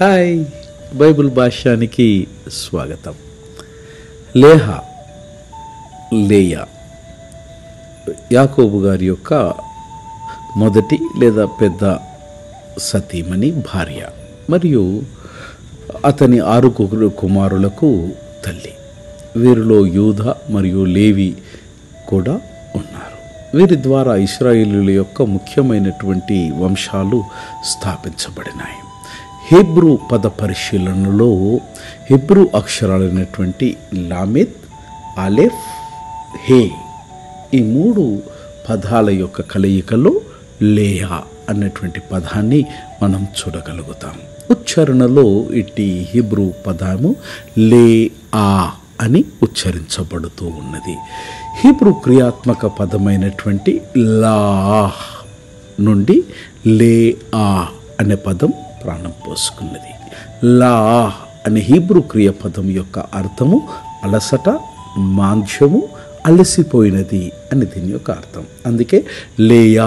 Hi, Bible భాష్యానికి స్వాగతం. లేయా యాకోబు గారి యొక్క మొదటి లేదా పెద్ద సతీమణి భార్య మరియు అతని 6 కుమారులకు తల్లి. వీరిలో యూదా మరియు లేవి కూడా ఉన్నారు. వీరి ద్వారా ఇశ్రాయేలీయుల యొక్క ముఖ్యమైనటువంటి వంశాలు స్థాపించబడినాయి. హెబ్రూ పద పరిశీలనలో హెబ్రూ అక్షరాలైనటువంటి లామెద్, అలెఫ్, హే ఈ 3 పదాల యొక్క కలయికలో లేయా అన్నటువంటి పదాన్ని మనం చూడగలుగుతాం. ఉచ్చారణలో ఇట్టి హెబ్రూ పదము లేఆ అని ఉచ్చరించబడుతూ ఉన్నది. హీబ్రూ క్రియాత్మక పదమైనటువంటి లాహ్ నుండి లేఆ అనే పదం ప్రాణం పోసుకున్నది. లాహ్ అనే హీబ్రూ క్రియాపదం యొక్క అర్థము అలసట, మాంద్యము, అలసిపోయినది అని దీని యొక్క అర్థం. అందుకే లేయా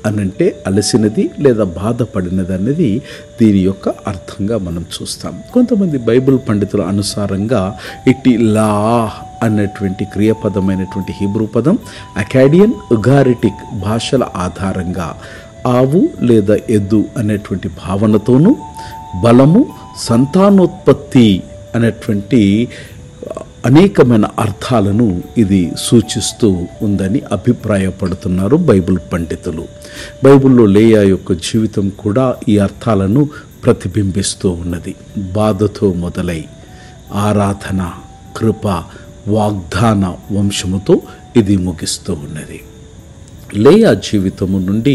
అనంటే అలసినది లేదా బాధపడినది అనేది దీని యొక్క అర్థంగా మనం చూస్తాం. కొంతమంది బైబిల్ పండితుల అనుసారంగా ఇట్టి లాహ్ అన్నటువంటి క్రియాపదమైనటువంటి హీబ్రూ పదం అకాడియన్, ఉగారిటిక్ భాషల ఆధారంగా ఆవు లేదా ఎద్దు అనేటువంటి భావనతోనూ బలము, సంతానోత్పత్తి అనేటువంటి అనేకమైన అర్థాలను ఇది సూచిస్తూ ఉందని అభిప్రాయపడుతున్నారు బైబిల్ పండితులు. బైబిల్లో లేయా యొక్క జీవితం కూడా ఈ అర్థాలను ప్రతిబింబిస్తూ ఉన్నది. బాధతో మొదలై ఆరాధన, కృప, వాగ్దాన వంశముతో ఇది ముగిస్తూ ఉన్నది. లేయా జీవితము నుండి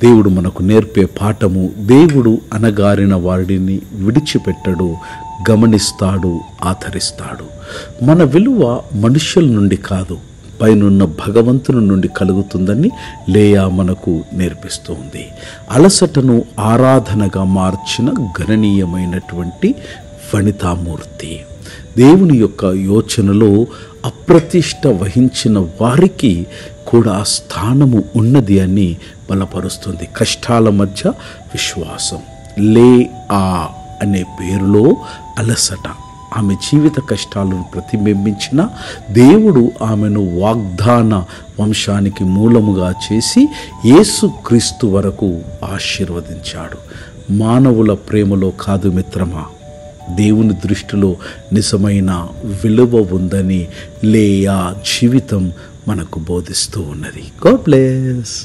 దేవుడు మనకు నేర్పే పాఠము, దేవుడు అనగారిన వాడిని విడిచిపెట్టడు, గమనిస్తాడు, ఆదరిస్తాడు. మన విలువ మనుష్యుల నుండి కాదు, పైనున్న భగవంతుని నుండి కలుగుతుందని లేయా మనకు నేర్పిస్తుంది. అలసటను ఆరాధనగా మార్చిన గణనీయమైనటువంటి వనితామూర్తి. దేవుని యొక్క యోచనలో అప్రతిష్ట వహించిన వారికి కూడా స్థానము ఉన్నది అని బలపరుస్తుంది. కష్టాల మధ్య విశ్వాసం. లేఆ అనే పేరులో అలసట. ఆమె జీవిత కష్టాలను ప్రతిబింబించిన దేవుడు ఆమెను వాగ్దాన వంశానికి మూలముగా చేసి యేసుక్రీస్తు వరకు ఆశీర్వదించాడు. మానవుల ప్రేమలో కాదు మిత్రమా, దేవుని దృష్టిలో నిజమైన విలువ ఉందని లేయా జీవితం మనకు బోధిస్తూ ఉన్నది. God bless.